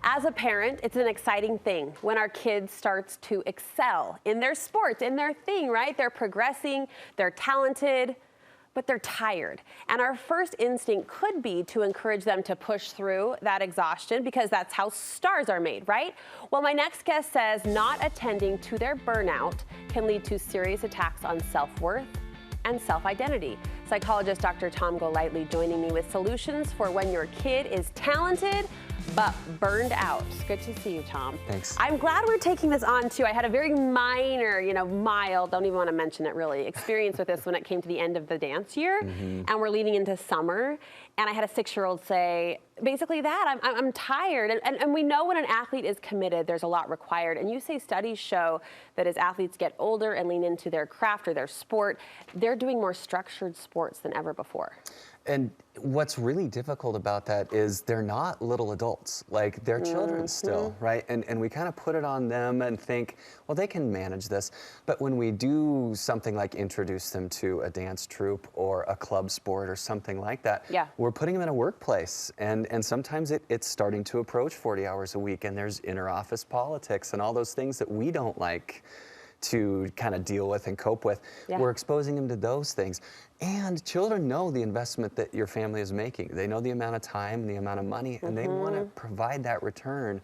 As a parent, it's an exciting thing when our kid starts to excel in their sports, in their thing, right? They're progressing, they're talented, but they're tired. And our first instinct could be to encourage them to push through that exhaustion because that's how stars are made, right? Well, my next guest says not attending to their burnout can lead to serious attacks on self-worth and self-identity. Psychologist Dr. Golightly joining me with solutions for when your kid is talented but burned out. Good to see you, Tom. Thanks. I'm glad we're taking this on too. I had a very minor, mild, don't even want to mention it really, experience with this when it came to the end of the dance year, and we're leading into summer, and I had a 6-year-old say, basically that, I'm tired, and we know when an athlete is committed, there's a lot required, and you say studies show that as athletes get older and lean into their craft or their sport, they're doing more structured sports than ever before. And what's really difficult about that is they're not little adults, like they're children still, right? And we kind of put it on them and think, well, they can manage this. But when we do something like introduce them to a dance troupe or a club sport or something like that, we're putting them in a workplace. And sometimes it's starting to approach 40 hours a week, and there's inter-office politics and all those things that we don't like to kind of deal with and cope with. We're exposing them to those things. And children know the investment that your family is making. They know the amount of time, the amount of money, and they want to provide that return.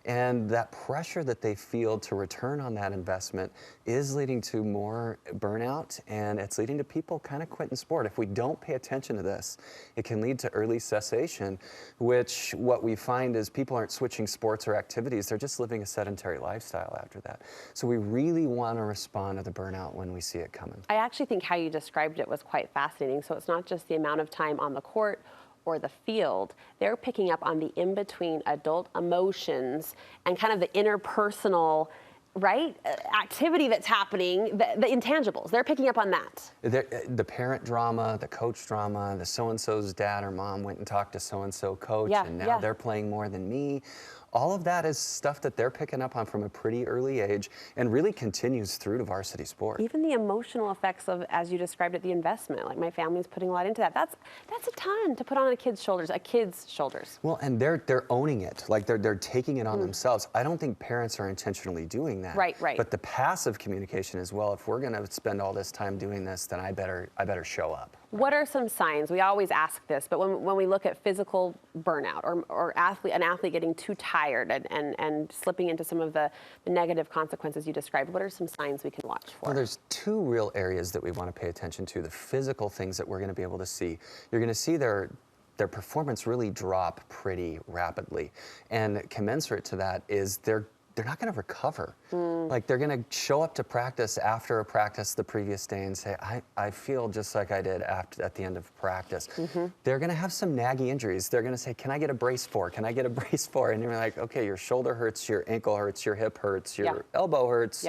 And that pressure that they feel to return on that investment is leading to more burnout, and it's leading to people kind of quitting sport. If we don't pay attention to this, it can lead to early cessation, which what we find is people aren't switching sports or activities, they're just living a sedentary lifestyle after that. So we really want to respond to the burnout when we see it coming. I actually think how you described it was quite fascinating. So it's not just the amount of time on the court or the field, they're picking up on the in-between adult emotions and kind of the interpersonal, right, activity that's happening, the intangibles. They're picking up on that. The parent drama, the coach drama, the so-and-so's dad or mom went and talked to so-and-so coach, and now they're playing more than me. All of that is stuff that they're picking up on from a pretty early age and really continues through to varsity sport. Even the emotional effects of, as you described it, the investment. Like my family's putting a lot into that. That's a ton to put on a kid's shoulders, Well, and they're owning it. Like they're taking it on themselves. I don't think parents are intentionally doing that. Right. But the passive communication as well. If we're going to spend all this time doing this, then I better show up. What are some signs? We always ask this, but when we look at physical burnout or an athlete getting too tired and slipping into some of the negative consequences you described, what are some signs we can watch for? Well, there's two real areas that we want to pay attention to. The physical things that we're going to be able to see. You're going to see their performance really drop pretty rapidly. And commensurate to that is they're not going to recover. Like they're going to show up to practice after a practice the previous day and say, I feel just like I did at the end of practice. They're going to have some naggy injuries. They're going to say, can I get a brace for? Can I get a brace for? And you're like, okay, your shoulder hurts, your ankle hurts, your hip hurts, your elbow hurts.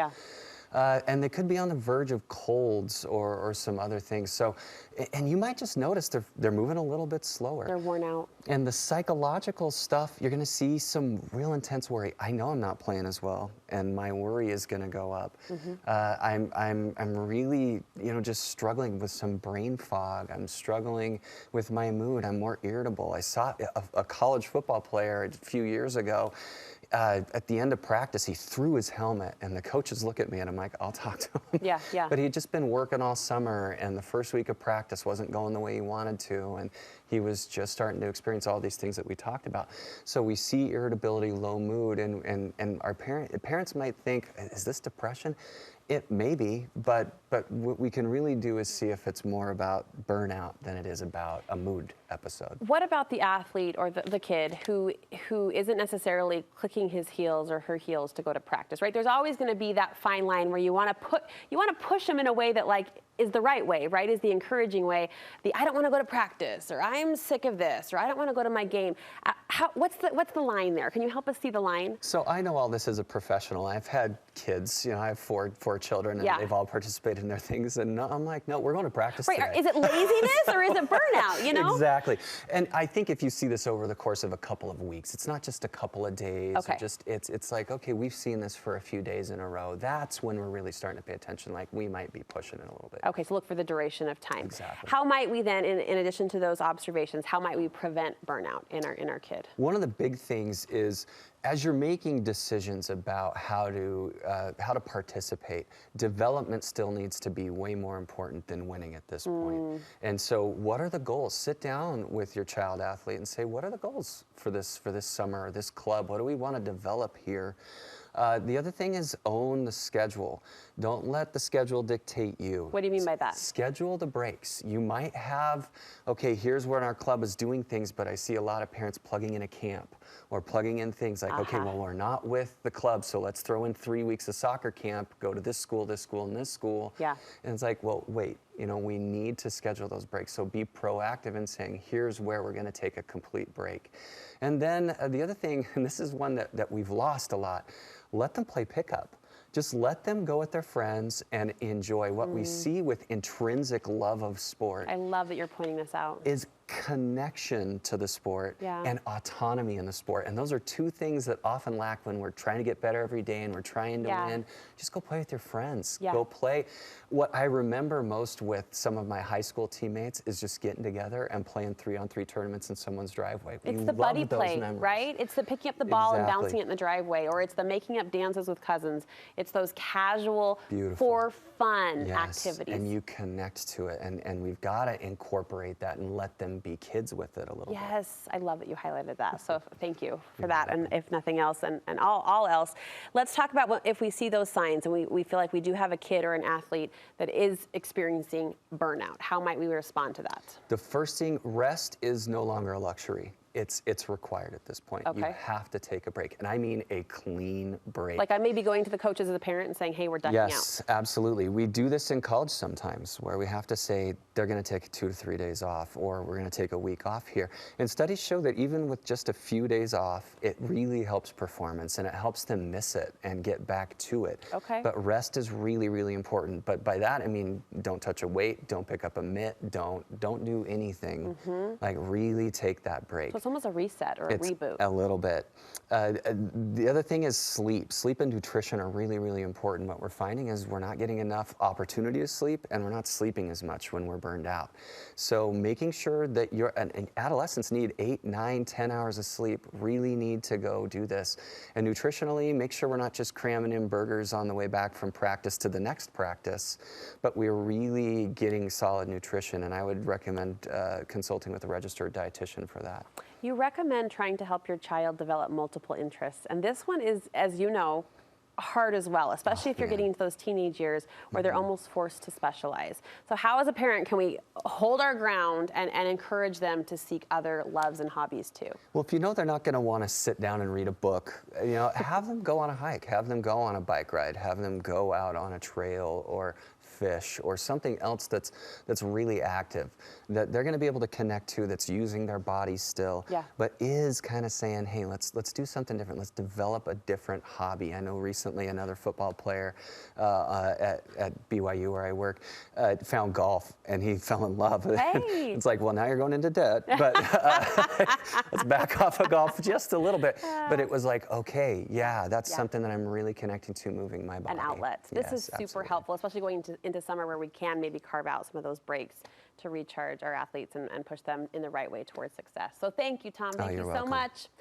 And they could be on the verge of colds or some other things. So, and you might just notice they're moving a little bit slower. They're worn out. And the psychological stuff, you're going to see some real intense worry. I know I'm not playing as well, and my worry is going to go up. I'm really, just struggling with some brain fog. I'm struggling with my mood. I'm more irritable. I saw a college football player a few years ago. At the end of practice, he threw his helmet, and the coaches look at me, and I'm like, I'll talk to him. But he had just been working all summer, and the first week of practice wasn't going the way he wanted to, and he was just starting to experience all these things that we talked about. So we see irritability, low mood, and our parents might think, is this depression? It may be, but what we can really do is see if it's more about burnout than it is about a mood episode. What about the athlete or the kid who isn't necessarily clicking his heels or her heels to go to practice, right? There's always going to be that fine line where you want to push them in a way that is the right way, right? Is the encouraging way. I don't want to go to practice, or I'm sick of this, or I don't want to go to my game. What's the line there? Can you help us see the line? So I know all this as a professional. I've had kids. I have four children, and they've all participated in their things. And I'm like, no, we're going to practice today. Is it laziness or is it burnout? Exactly. And I think if you see this over the course of a couple of weeks, it's not just a couple of days. Okay. It's like, okay, we've seen this for a few days in a row. That's when we're really starting to pay attention. Like we might be pushing it a little bit. Okay, so look for the duration of time. Exactly. How might we then, in addition to those observations, how might we prevent burnout in our kid? One of the big things is, as you're making decisions about how to participate, development still needs to be way more important than winning at this point. And so, what are the goals? Sit down with your child athlete and say, what are the goals for this summer or this club? What do we want to develop here? The other thing is own the schedule. Don't let the schedule dictate you. What do you mean by that? Schedule the breaks. You might have, okay, here's where our club is doing things, but I see a lot of parents plugging in a camp or plugging in things like, okay, well, we're not with the club, so let's throw in 3 weeks of soccer camp, go to this school, and this school. Yeah. And it's like, well, wait, we need to schedule those breaks. So be proactive in saying, here's where we're going to take a complete break. And then the other thing, and this is one that we've lost a lot, let them play pickup. Just let them go with their friends and enjoy. What we see with intrinsic love of sport. I love that you're pointing this out. Is connection to the sport and autonomy in the sport. And those are two things that often lack when we're trying to get better every day and we're trying to win. Just go play with your friends. Go play. What I remember most with some of my high school teammates is just getting together and playing 3-on-3 tournaments in someone's driveway. It's the buddy play, right? It's the picking up the ball and bouncing it in the driveway, or it's the making up dances with cousins. It's those casual, for fun activities. And you connect to it, and we've got to incorporate that and let them be kids with it a little bit. Yes, I love that you highlighted that. So thank you for that. And if nothing else, and all else, let's talk about if we see those signs and we feel like we do have a kid or an athlete that is experiencing burnout. How might we respond to that? The first thing, rest is no longer a luxury. It's required at this point. Okay. You have to take a break, and I mean a clean break. Like I may be going to the coaches as a parent and saying, hey, we're ducking out. Yes, absolutely. We do this in college sometimes, where we have to say they're going to take 2 to 3 days off, or we're going to take a week off here. And studies show that even with just a few days off, it really helps performance, and it helps them miss it and get back to it. Okay. But rest is really, really important. But by that, I mean, don't touch a weight, don't pick up a mitt, don't do anything. Like really take that break. So it's almost a reset or a reboot. A little bit. The other thing is sleep. Sleep and nutrition are really, really important. What we're finding is we're not getting enough opportunity to sleep, and we're not sleeping as much when we're burned out. So making sure that and adolescents need 8, 9, 10 hours of sleep, really need to go do this. And nutritionally, make sure we're not just cramming in burgers on the way back from practice to the next practice, but we're really getting solid nutrition. And I would recommend consulting with a registered dietitian for that. You recommend trying to help your child develop multiple interests. And this one is, as you know, hard as well, especially if you're getting into those teenage years where they're almost forced to specialize. So how as a parent can we hold our ground and encourage them to seek other loves and hobbies too? Well, if you know they're not going to want to sit down and read a book, have them go on a hike, have them go on a bike ride, have them go out on a trail or fish or something else that's really active, that they're going to be able to connect to, that's using their body still, but is kind of saying, hey, let's do something different. Let's develop a different hobby. I know recently another football player at BYU where I work found golf, and he fell in love. Hey. It's like, well, now you're going into debt, but let's back off of golf just a little bit. But it was like, okay, that's something that I'm really connecting to, moving my body. An outlet. This is super absolutely. helpful, especially going into summer where we can maybe carve out some of those breaks to recharge our athletes and push them in the right way towards success. So thank you, Tom. Thank you so welcome. much.